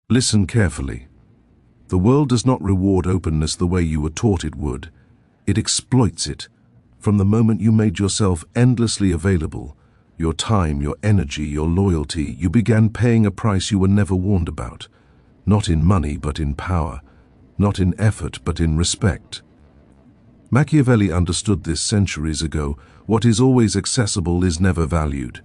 Listen carefully. The world does not reward openness the way you were taught it would. It exploits it. From the moment you made yourself endlessly available, your time, your energy, your loyalty, you began paying a price you were never warned about. Not in money, but in power. Not in effort, but in respect. Machiavelli understood this centuries ago. What is always accessible is never valued.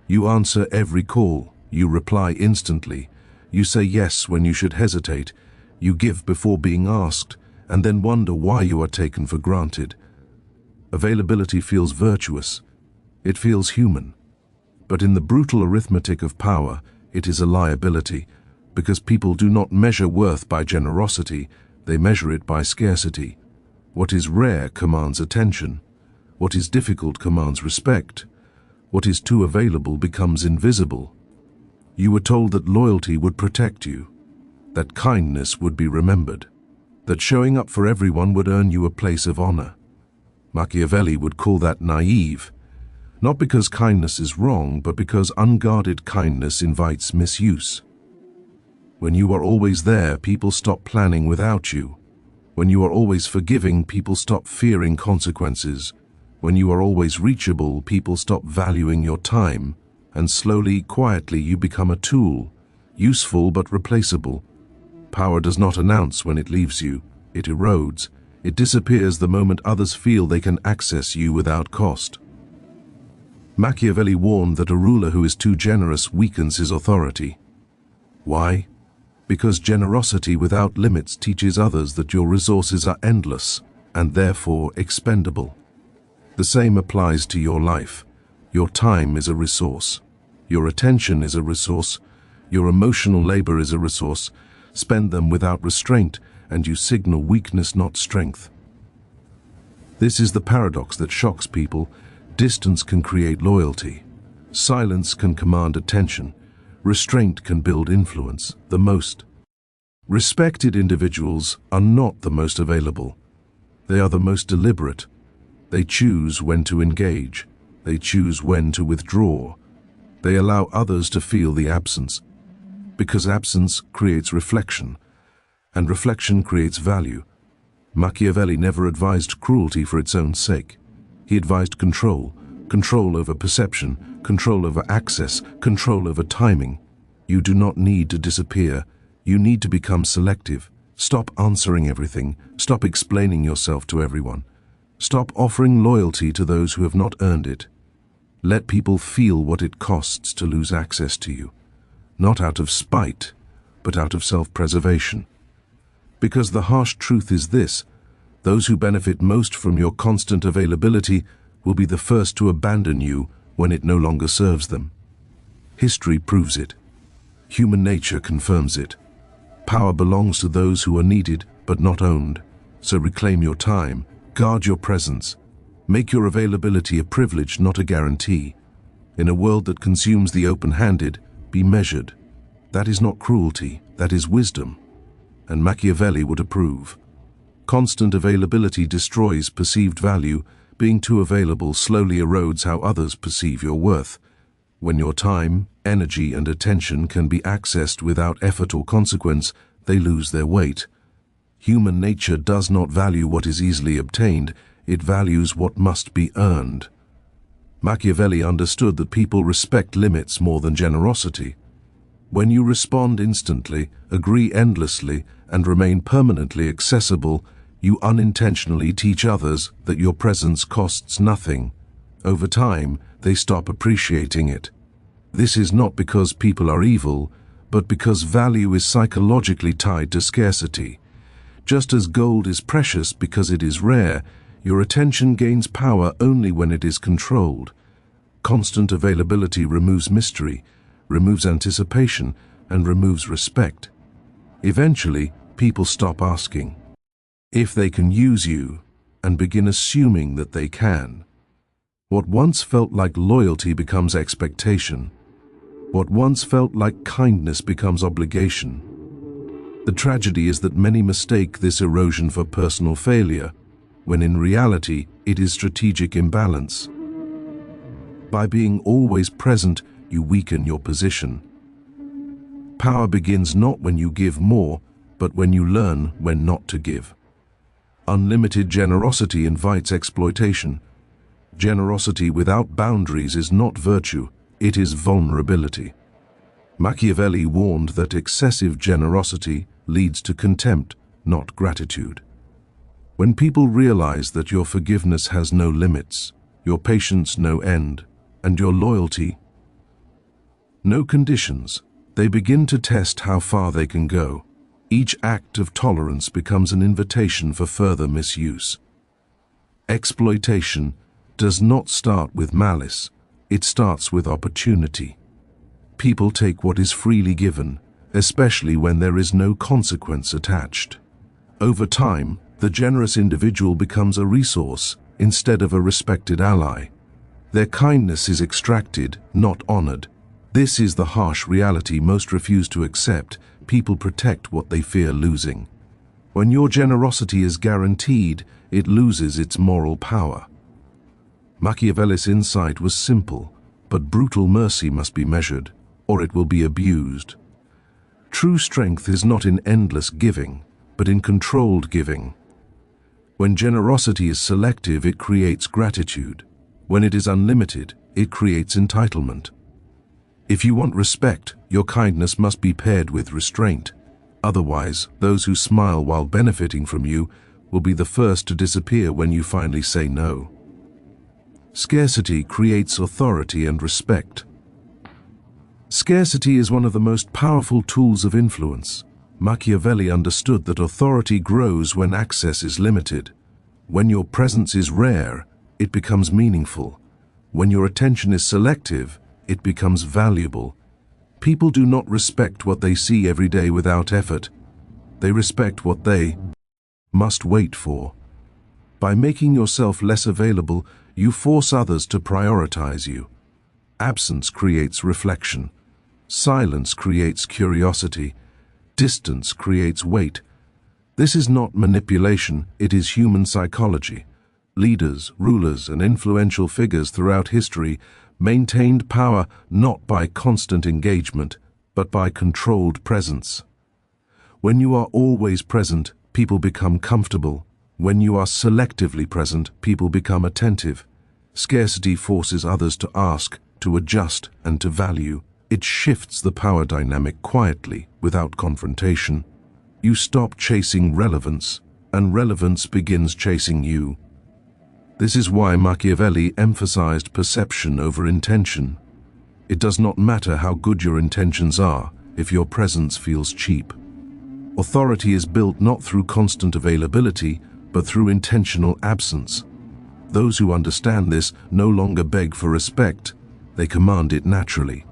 You answer every call. You reply instantly. You say yes when you should hesitate. You give before being asked, and then wonder why you are taken for granted. Availability feels virtuous. It feels human. But in the brutal arithmetic of power, it is a liability, because people do not measure worth by generosity, they measure it by scarcity. What is rare commands attention. What is difficult commands respect. What is too available becomes invisible. You were told that loyalty would protect you, that kindness would be remembered, that showing up for everyone would earn you a place of honor. Machiavelli would call that naive, not because kindness is wrong, but because unguarded kindness invites misuse. When you are always there, people stop planning without you. When you are always forgiving, people stop fearing consequences. When you are always reachable, people stop valuing your time, and slowly, quietly, you become a tool, useful but replaceable. Power does not announce when it leaves you. It erodes. It disappears the moment others feel they can access you without cost. Machiavelli warned that a ruler who is too generous weakens his authority. Why? Because generosity without limits teaches others that your resources are endless and therefore expendable. The same applies to your life. Your time is a resource. Your attention is a resource. Your emotional labor is a resource. Spend them without restraint, and you signal weakness, not strength. This is the paradox that shocks people. Distance can create loyalty. Silence can command attention. Restraint can build influence. The most respected individuals are not the most available. They are the most deliberate. They choose when to engage. They choose when to withdraw. They allow others to feel the absence. Because absence creates reflection, and reflection creates value. Machiavelli never advised cruelty for its own sake. He advised control, control over perception, control over access, control over timing. You do not need to disappear. You need to become selective. Stop answering everything. Stop explaining yourself to everyone. Stop offering loyalty to those who have not earned it. Let people feel what it costs to lose access to you. Not out of spite, but out of self-preservation. Because the harsh truth is this: those who benefit most from your constant availability will be the first to abandon you when it no longer serves them. History proves it. Human nature confirms it. Power belongs to those who are needed but not owned. So reclaim your time, guard your presence. Make your availability a privilege, not a guarantee. In a world that consumes the open-handed, be measured. That is not cruelty, that is wisdom. And Machiavelli would approve. Constant availability destroys perceived value. Being too available slowly erodes how others perceive your worth. When your time, energy, and attention can be accessed without effort or consequence, they lose their weight. Human nature does not value what is easily obtained, it values what must be earned. Machiavelli understood that people respect limits more than generosity. When you respond instantly, agree endlessly, and remain permanently accessible, you unintentionally teach others that your presence costs nothing. Over time, they stop appreciating it. This is not because people are evil, but because value is psychologically tied to scarcity. Just as gold is precious because it is rare, your attention gains power only when it is controlled. Constant availability removes mystery, removes anticipation, and removes respect. Eventually, people stop asking if they can use you and begin assuming that they can. What once felt like loyalty becomes expectation. What once felt like kindness becomes obligation. The tragedy is that many mistake this erosion for personal failure, when in reality it is strategic imbalance. By being always present, you weaken your position. Power begins not when you give more, but when you learn when not to give. Unlimited generosity invites exploitation. Generosity without boundaries is not virtue, it is vulnerability. Machiavelli warned that excessive generosity leads to contempt, not gratitude. When people realize that your forgiveness has no limits, your patience no end, and your loyalty no conditions, they begin to test how far they can go. Each act of tolerance becomes an invitation for further misuse. Exploitation does not start with malice, it starts with opportunity. People take what is freely given, especially when there is no consequence attached. Over time, the generous individual becomes a resource instead of a respected ally. Their kindness is extracted, not honored. This is the harsh reality most refuse to accept. People protect what they fear losing. When your generosity is guaranteed, it loses its moral power. Machiavelli's insight was simple, but brutal mercy must be measured, or it will be abused. True strength is not in endless giving, but in controlled giving. When generosity is selective, it creates gratitude. When it is unlimited, it creates entitlement. If you want respect, your kindness must be paired with restraint. Otherwise, those who smile while benefiting from you will be the first to disappear when you finally say no. Scarcity creates authority and respect. Scarcity is one of the most powerful tools of influence. Machiavelli understood that authority grows when access is limited. When your presence is rare, it becomes meaningful. When your attention is selective, it becomes valuable. People do not respect what they see every day without effort. They respect what they must wait for. By making yourself less available, you force others to prioritize you. Absence creates reflection. Silence creates curiosity. Distance creates weight. This is not manipulation, it is human psychology. Leaders, rulers, and influential figures throughout history maintained power not by constant engagement, but by controlled presence. When you are always present, people become comfortable. When you are selectively present, people become attentive. Scarcity forces others to ask, to adjust, and to value. It shifts the power dynamic quietly, without confrontation. You stop chasing relevance, and relevance begins chasing you. This is why Machiavelli emphasized perception over intention. It does not matter how good your intentions are if your presence feels cheap. Authority is built not through constant availability, but through intentional absence. Those who understand this no longer beg for respect, they command it naturally.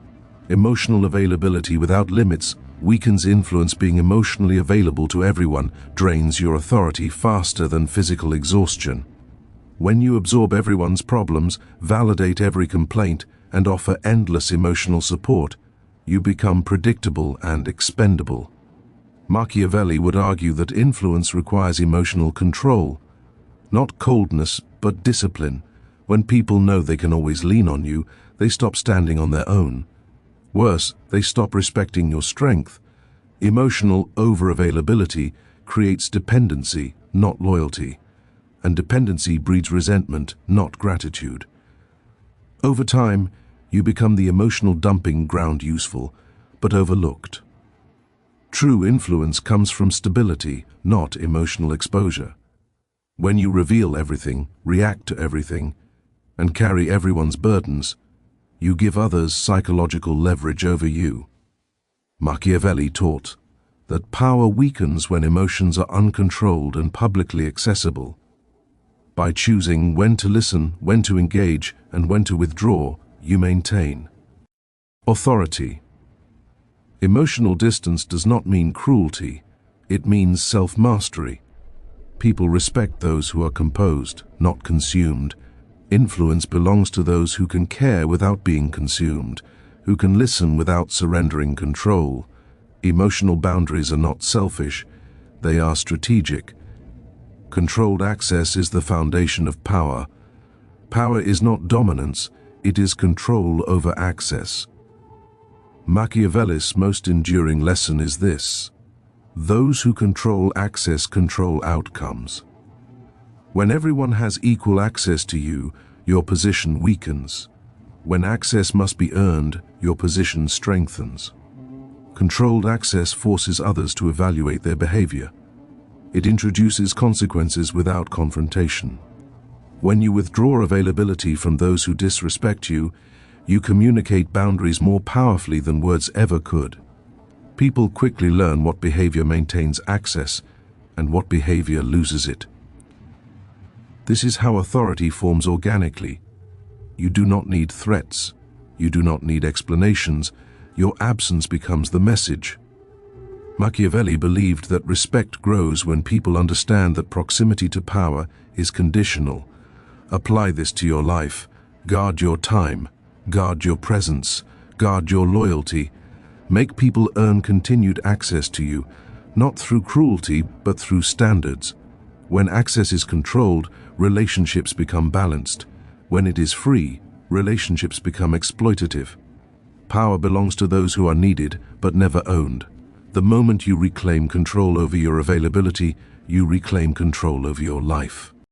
Emotional availability without limits weakens influence. Being emotionally available to everyone drains your authority faster than physical exhaustion. When you absorb everyone's problems, validate every complaint, and offer endless emotional support, you become predictable and expendable. Machiavelli would argue that influence requires emotional control, not coldness, but discipline. When people know they can always lean on you, they stop standing on their own. Worse, they stop respecting your strength. Emotional over-availability creates dependency, not loyalty. And dependency breeds resentment, not gratitude. Over time, you become the emotional dumping ground, useful, but overlooked. True influence comes from stability, not emotional exposure. When you reveal everything, react to everything, and carry everyone's burdens, you give others psychological leverage over you. Machiavelli taught that power weakens when emotions are uncontrolled and publicly accessible. By choosing when to listen, when to engage, and when to withdraw, you maintain authority. Emotional distance does not mean cruelty, it means self-mastery. People respect those who are composed, not consumed. Influence belongs to those who can care without being consumed, who can listen without surrendering control. Emotional boundaries are not selfish, they are strategic. Controlled access is the foundation of power. Power is not dominance, it is control over access. Machiavelli's most enduring lesson is this: those who control access control outcomes. When everyone has equal access to you, your position weakens. When access must be earned, your position strengthens. Controlled access forces others to evaluate their behavior. It introduces consequences without confrontation. When you withdraw availability from those who disrespect you, you communicate boundaries more powerfully than words ever could. People quickly learn what behavior maintains access and what behavior loses it. This is how authority forms organically. You do not need threats. You do not need explanations. Your absence becomes the message. Machiavelli believed that respect grows when people understand that proximity to power is conditional. Apply this to your life. Guard your time. Guard your presence. Guard your loyalty. Make people earn continued access to you, not through cruelty, but through standards. When access is controlled, relationships become balanced. When it is free, relationships become exploitative. Power belongs to those who are needed, but never owned. The moment you reclaim control over your availability, you reclaim control over your life.